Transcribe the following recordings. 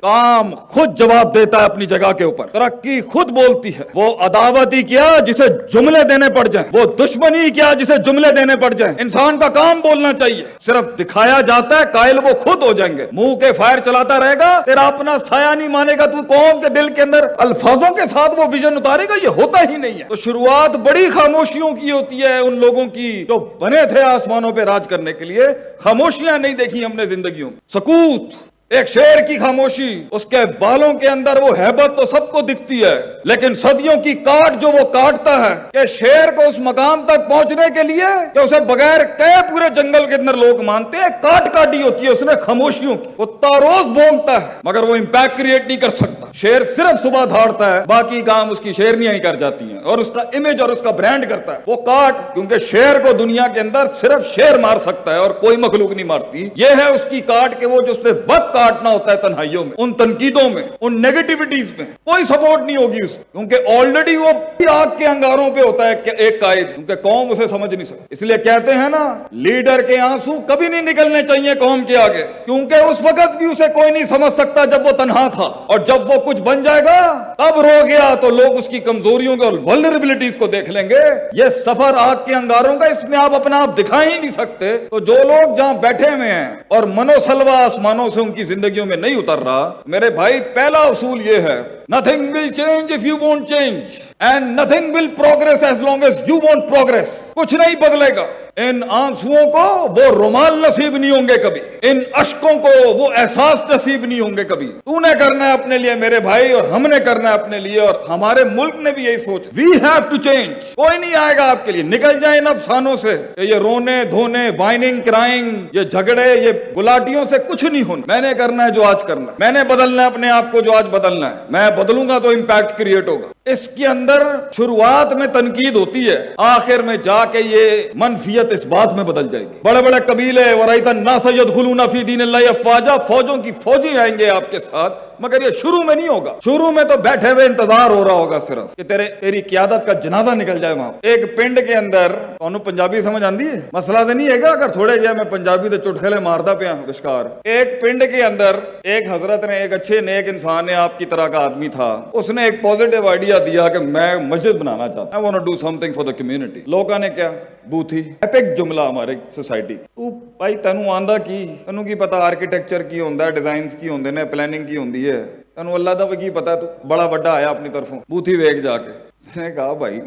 काम खुद जवाब देता है अपनी जगह के ऊपर, तरक्की खुद बोलती है। वो अदावती क्या जिसे जुमले देने पड़ जाए, वो दुश्मनी क्या जिसे जुमले देने पड़ जाए। इंसान का काम बोलना चाहिए, सिर्फ दिखाया जाता है, कायल वो खुद हो जाएंगे। मुंह के फायर चलाता रहेगा, तेरा अपना साया नहीं मानेगा, तू कौम के दिल के अंदर अल्फाजों के साथ वो विजन उतारेगा, ये होता ही नहीं है। तो शुरुआत बड़ी खामोशियों की होती है उन लोगों की जो बने थे आसमानों पे राज करने के लिए। खामोशियां नहीं देखी हमने जिंदगियों में। सकूत, एक शेर की खामोशी, उसके बालों के अंदर वो हैबत तो सबको दिखती है, लेकिन सदियों की काट जो वो काटता है कि शेर को उस मकाम तक पहुंचने के लिए कि उसे बगैर कहे पूरे जंगल के अंदर लोग मानते हैं, काट काटी होती है उसने खामोशियों की। कुत्ता रोज भौंकता है मगर वो इंपैक्ट क्रिएट नहीं कर सकता। शेर सिर्फ सुबह दौड़ता है, बाकी काम उसकी शेरनियां ही कर जाती हैं और उसका इमेज और उसका ब्रांड करता है। वो काट, क्योंकि शेर को दुनिया के अंदर सिर्फ शेर मार सकता है और कोई मखलूक नहीं मारती। ये है उसकी काट के वो जो उसपे वक्त काटना होता है तन्हाइयों में, उन तनकीदों में, उन नेगेटिविटीज में कोई सपोर्ट नहीं होगी उसकी, क्योंकि ऑलरेडी वो आग के अंगारों पे होता है एक कायद, क्योंकि कौम उसे समझ नहीं सकती। इसलिए कहते हैं ना, लीडर के आंसू कभी नहीं निकलने चाहिए कौम के आगे, क्योंकि उस वक्त भी उसे कोई नहीं समझ सकता जब वो तन्हा था, और जब वो कुछ बन जाएगा तब रो गया तो लोग उसकी कमजोरियों को और वल्नरेबिलिटीज को देख लेंगे। ये सफर आग के अंगारों का, इसमें आप अपना आप दिखा ही नहीं सकते। तो जो लोग जहां बैठे हुए हैं और मनोसलवा आसमानों से उनकी जिंदगियों में नहीं उतर रहा, मेरे भाई पहला उसूल ये है, nothing will change if you won't change and nothing will progress as long as you won't progress। कुछ नहीं बदलेगा। इन आंसुओं को वो रुमाल नसीब नहीं होंगे कभी, इन अश्कों को वो एहसास नसीब नहीं होंगे कभी। तूने करना है अपने लिए मेरे भाई, और हमने करना है अपने लिए, और हमारे मुल्क ने भी यही सोच, वी हैव टू चेंज। कोई नहीं आएगा आपके लिए, निकल जाए इन अफसानों से, ये रोने धोने, वाइनिंग क्राइंग, ये झगड़े, ये गुलाटियों से कुछ नहीं होना। मैंने करना है जो आज करना है, मैंने बदलना है अपने आप को जो आज बदलना है। मैं बदलूंगा तो इम्पैक्ट क्रिएट होगा। इसके अंदर शुरुआत में तनकीद होती है, आखिर में जाके ये मनफियत इस बात में बदल जाएगी। बड़े बड़े कबीले वराइतन ना सयदखुलूना फी दीनिल्लाहि अफ़वाजा, फौजों की फौजी आएंगे आपके साथ, मगर ये शुरू में नहीं होगा। शुरू में तो बैठे हुए इंतजार हो रहा होगा सिर्फ कि तेरी क़यादत का जनाजा निकल जाए वहां। एक पिंड के अंदर, कौन पंजाबी समझ आंदी है, मसला तो नहीं है अगर थोड़े गया मैं पंजाबी तो चुटखले मारदा पिया विशकार। एक पिंड के अंदर एक हजरत ने, एक अच्छे नेक इंसान ने, आपकी तरह का आदमी था, उसने एक पॉजिटिव आइडिया दिया कि मैं मस्जिद बनाना चाहता हूं, I want to do something for the community. लोगों ने क्या बूथी एपिक जुमला हमारे सोसाइटी, तू भाई तेनू आंदा की, तेनू की पता आर्किटेक्चर की होंदा, डिजाइन्स की होंदे ने, प्लानिंग की होंदी है, तेनू अल्लाह दा की पता, तू बड़ा बड़ा आया अपनी तरफों। बूथी वेख जाके उसने कहा भाई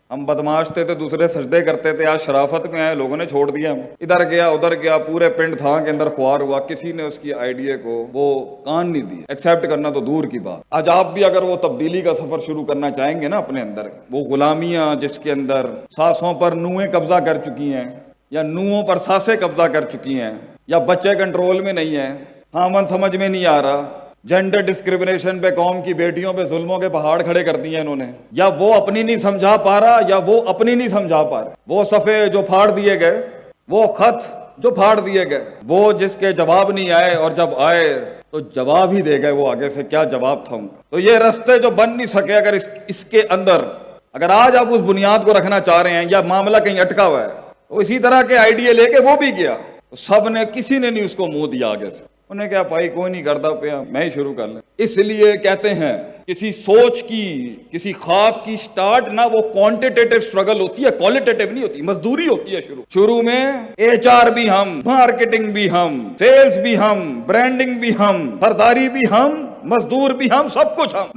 हम बदमाश थे तो दूसरे सजदे करते थे, आज शराफत में आए लोगों ने छोड़ दिया हमें। इधर गया उधर गया, पूरे पिंड था के अंदर ख्वार हुआ, किसी ने उसकी आइडिया को वो कान नहीं दिया। एक्सेप्ट करना तो दूर की बात। आज आप भी अगर वो तब्दीली का सफर शुरू करना चाहेंगे ना अपने अंदर, वो गुलामियां जिसके अंदर सासों पर नुएं कब्जा कर चुकी हैं, या नुओं पर सासें कब्जा कर चुकी हैं, या बच्चे कंट्रोल में नहीं है, खामन समझ में नहीं आ रहा, जेंडर डिस्क्रिमिनेशन पे, कौम की बेटियों पे जुल्मों के पहाड़ खड़े कर दिए इन्होंने, या वो अपनी नहीं समझा पा रहा या वो अपनी नहीं समझा पा रहा, वो सफ़े जो फाड़ दिए गए, वो खत जो फाड़ दिए गए, वो जिसके जवाब नहीं आए, और जब आए तो जवाब ही दे गए वो आगे से, क्या जवाब था उनका। तो ये रास्ते जो बन नहीं सके, अगर इसके अंदर अगर आज आप उस बुनियाद को रखना चाह रहे हैं, या मामला कहीं अटका हुआ है, तो इसी तरह के आइडिया लेके वो भी गया, तो सब ने, किसी ने नहीं उसको मुंह दिया आगे से। उन्हें क्या भाई कोई नहीं करता पे, मैं ही शुरू कर ले। इसलिए कहते हैं किसी सोच की, किसी ख्वाब की स्टार्ट ना वो क्वांटिटेटिव स्ट्रगल होती है, क्वालिटेटिव नहीं होती, मजदूरी होती है। शुरू में एचआर भी हम, मार्केटिंग भी हम, सेल्स भी हम, ब्रांडिंग भी हम, खरीदारी भी हम, मजदूर भी हम, सब कुछ हम।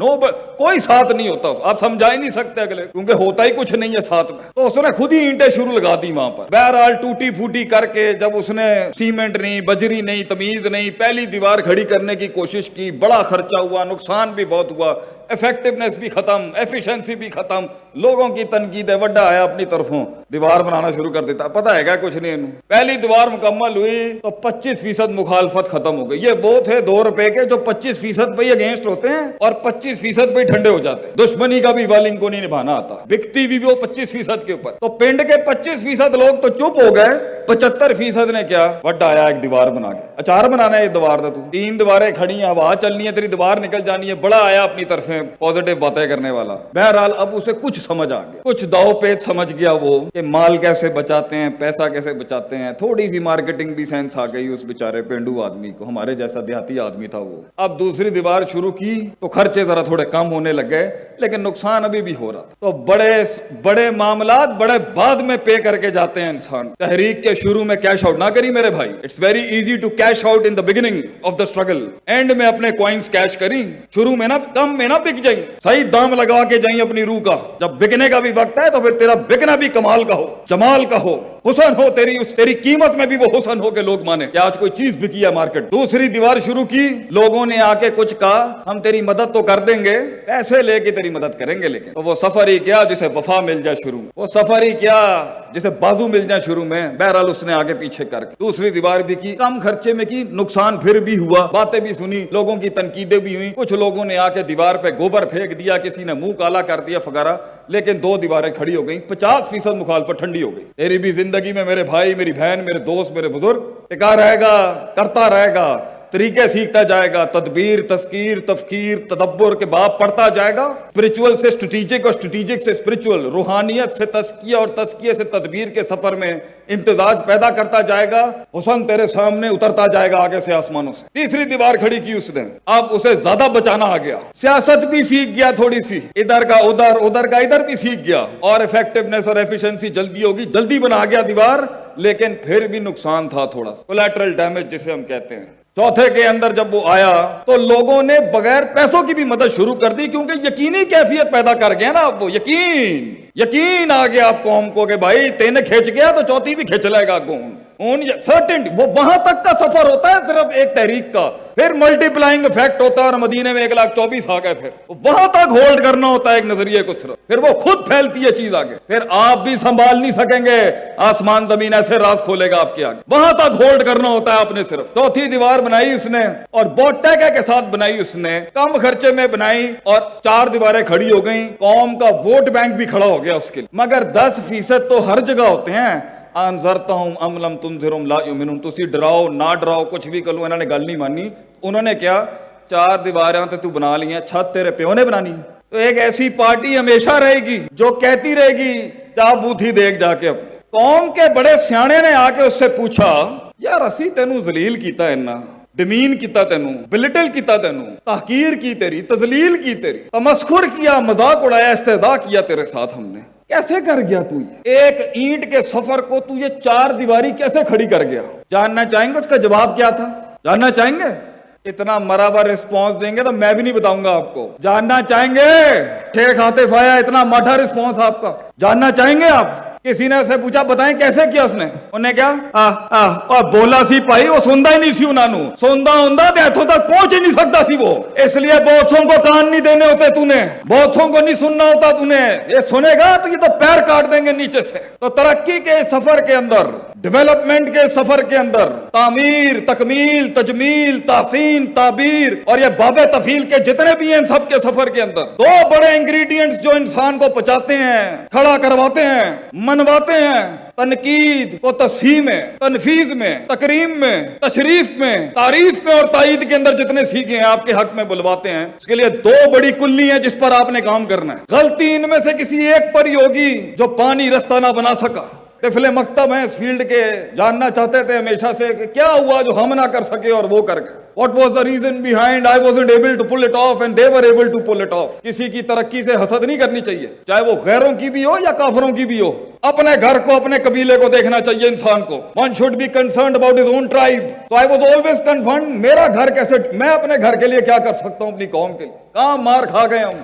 कोई साथ नहीं होता, आप समझा ही नहीं सकते अगले, क्योंकि होता ही कुछ नहीं है साथ में। तो उसने खुद ही ईंटें शुरू लगा दी वहां पर, बहरहाल टूटी फूटी करके। जब उसने सीमेंट नहीं, बजरी नहीं, तमीज नहीं, पहली दीवार खड़ी करने की कोशिश की, बड़ा खर्चा हुआ, नुकसान भी बहुत हुआ, इफेक्टिवनेस भी खत्म, एफिशिएंसी भी खत्म, लोगों की तनकीद है, वड्डा आया अपनी तरफों, दीवार बनाना शुरू कर देता। पता है क्या कुछ नहीं इन्हों, पहली दीवार मुकम्मल हुई तो 25% मुखालफत खत्म हो गई। ये वो थे 2 रुपए के जो 25% पे अगेंस्ट होते हैं और 25% पे ठंडे हो जाते हैं। दुश्मनी का भी वाल इनको नहीं निभाना आता, बिकती भी वो 25% के ऊपर। तो पिंड के 25% लोग तो चुप हो गए, 75% نے کیا وڈا آیا ایک دیوار بنا کے, اچار بنانا ہے یہ دیوار دا, تو 3 دیواریں کھڑی ہیں, ہوا چلنی ہے, تیری دیوار نکل جانی ہے, بڑا آیا اپنی طرفیں پازیٹیو باتیں کرنے والا. بہرحال اب اسے کچھ سمجھ آ گیا, کچھ داؤ پیچ سمجھ گیا وہ کہ مال کیسے بچاتے ہیں, پیسہ کیسے بچاتے ہیں, تھوڑی سی مارکیٹنگ بھی سینس آ گئی اس بیچارے پینڈو آدمی کو, ہمارے جیسا دیہاتی آدمی تھا وہ. اب دوسری دیوار شروع کی تو خرچے ذرا تھوڑے کم ہونے لگ گئے, لیکن نقصان ابھی بھی ہو رہا تھا. تو بڑے معاملات بڑے بعد میں پے کر کے جاتے ہیں انسان. تحریک کے شروع میں کیش آؤٹ نہ کری میرے بھائی. It's very easy to cash out in the beginning of the struggle. And میں اپنے کوائنس کیش کری, شروع میں نا کم میں نہ بک جائیں, صحیح دام لگا کے جائیں اپنی روح کا. جب بکنے کا بھی وقت ہے تو پھر تیرا بکنا بھی کمال کا ہو, جمال کا ہو, حسن ہو, تیری قیمت میں بھی وہ حسن ہو کہ لوگ مانے کہ آج کوئی چیز بکی ہے مارکیٹ. دوسری دیوار شروع کی, لوگوں نے آ کے کچھ کہا ہم تیری مدد تو کر دیں گے, پیسے لے کے تیری مدد کریں گے, لیکن تو وہ سفر ہی کیا جسے وفا مل جائے شروع میں, وہ سفر ہی کیا جسے بازو مل جائے شروع میں. بہرحال اس نے آگے پیچھے کر کے دوسری دیوار بھی کی, کم خرچے میں کی, نقصان پھر بھی ہوا, باتیں بھی سنی, لوگوں کی تنقیدیں بھی ہوئی, کچھ لوگوں نے آ کے دیوار پہ گوبر پھینک دیا, کسی نے منہ کالا کر دیا فقارا, لیکن 2 دیواریں کھڑی ہو گئیں, 50% مخالفت ٹھنڈی ہو گئی. تیری بھی زندگی میں میرے بھائی, میری بہن, میرے دوست, میرے بزرگ ٹکا رہے گا, کرتا رہے گا, طریقے سیکھتا جائے گا, تدبیر, تذکیر, تفکیر, تدبر کے باب پڑھتا جائے گا, اسپرچول سے اسٹریٹجک اور اسٹریٹجک سے اسپرچول, روحانیت سے تزکیہ اور تزکیے سے تدبیر کے سفر میں امتزاج پیدا کرتا جائے گا. حسن تیرے سامنے اترتا جائے گا آگے سے آسمانوں سے. تیسری دیوار کھڑی کی اس نے, اب اسے زیادہ بچانا آ گیا, سیاست بھی سیکھ گیا تھوڑی سی, ادھر کا ادھر, ادھر کا ادھر بھی سیکھ گیا, اور افیکٹونیس اور ایفیشنسی جلدی ہوگی, جلدی بنا گیا دیوار, لیکن پھر بھی نقصان تھا تھوڑا سا, کولیٹرل ڈیمیج جسے ہم کہتے ہیں. چوتھے کے اندر جب وہ آیا تو لوگوں نے بغیر پیسوں کی بھی مدد شروع کر دی, کیونکہ یقینی کیفیت پیدا کر گیا نا, اب وہ یقین آ گیا آپ قوم کو کہ بھائی تینے کھینچ گیا تو چوتھی بھی کھینچ لے گا کون. سرٹنٹی, وہ وہاں تک کا سفر ہوتا ہے صرف ایک تحریک کا, پھر ملٹی پلائنگ افیکٹ ہوتا ہے, اور مدینے میں 1,24,000 آ گئے, پھر وہاں تک ہولڈ کرنا ہوتا ہے ایک نظریے کو صرف, پھر وہ خود پھیلتی ہے چیز آگے, پھر آپ بھی سنبھال نہیں سکیں گے, آسمان زمین ایسے راز کھولے گا آپ کے آگے, وہاں تک ہولڈ کرنا ہوتا ہے آپ نے صرف. چوتھی دیوار بنائی اس نے, اور بہت ٹیکے کے ساتھ بنائی اس نے, کم خرچے میں بنائی, اور 4 دیواریں کھڑی ہو گئیں, قوم کا ووٹ بینک بھی کھڑا ہو گیا اس کے لیے. مگر 10% تو ہر جگہ ہوتے ہیں, انذرتہم ام لم تنذرہم لا یؤمنون, تسی ڈراؤ نہ ڈراؤ کچھ بھی کرو, انہوں نے گل نہیں مانی. انہوں نے کیا, 4 دیواریں تو بنا لی ہیں, چھت تیرے پیو نے بنانی. تو ایک ایسی پارٹی ہمیشہ رہے گی جو کہتی رہے گی چاہ بوتھی دیکھ جا کے. اپنے قوم کے بڑے سیانے نے آ کے اس سے پوچھا, یار اسی تینوں ذلیل کیتا ہے نا, ڈمین کیتا تینوں, بلٹل کیتا تینوں, تحقیر کی تیری, تذلیل کی تیری, تمسخر کیا, مذاق اڑایا, استہزاء کیا تیرے ساتھ ہم نے, کیسے کر گیا تو یہ ایک اینٹ کے سفر کو, تو یہ 4 دیواری کیسے کھڑی کر گیا؟ جاننا چاہیں گے اس کا جواب کیا تھا؟ جاننا چاہیں گے؟ اتنا مرا ہوا رسپانس دیں گے تو میں بھی نہیں بتاؤں گا آپ کو. جاننا چاہیں گے؟ شیخ عاطف آیا, اتنا ماٹھا رسپانس آپ کا, جاننا چاہیں گے آپ؟ کسی نے اسے پوچھا بتائیں کیسے کیا اس نے, انہیں کیا اور بولا سی پائی, وہ سندا ہی نہیں سی, انہوں نے سندا ہوندا تے اتھوں تک پہنچ ہی نہیں سکتا سی وہ, اس لیے بہتوں کو کان نہیں دینے ہوتے, تو نے بہتوں کو نہیں سننا ہوتا, تو نے یہ سنے گا تو یہ تو پیر کاٹ دیں گے نیچے سے. تو ترقی کے سفر کے اندر, ڈیولپمنٹ کے سفر کے اندر, تعمیر, تکمیل, تجمیل, تحسین, تعبیر اور یہ باب تفیل کے جتنے بھی ہیں سب کے سفر کے اندر 2 بڑے انگریڈینٹس جو انسان کو پچاتے ہیں, کھڑا کرواتے ہیں, منواتے ہیں, تنقید کو تصحیح میں, تنفیذ میں, تکریم میں, تشریف میں, تعریف میں اور تائید کے اندر جتنے سیکھے ہیں آپ کے حق میں بلواتے ہیں. اس کے لیے 2 بڑی کلی ہیں جس پر آپ نے کام کرنا ہے. غلطی ان میں سے کسی ایک پر ہی ہوگی جو پانی رستہ نہ بنا سکا. طفل مکتب ہیں اس فیلڈ کے, جاننا چاہتے تھے ہمیشہ سے کہ کیا ہوا جو ہم نہ کر سکے اور وہ کر گئے. What was the reason behind I wasn't able to pull it off and they were able to pull it off. کسی کی ترقی سے حسد نہیں کرنی چاہیے, چاہے وہ غیروں کی بھی ہو یا کافروں کی بھی ہو. اپنے گھر کو, اپنے قبیلے کو دیکھنا چاہیے انسان کو. One should be concerned about his own tribe. So I was always concerned, میرا گھر کیسے, میں اپنے گھر کے لیے کیا کر سکتا ہوں, اپنی قوم کے لیے. کہاں مار کھا گئے ہم.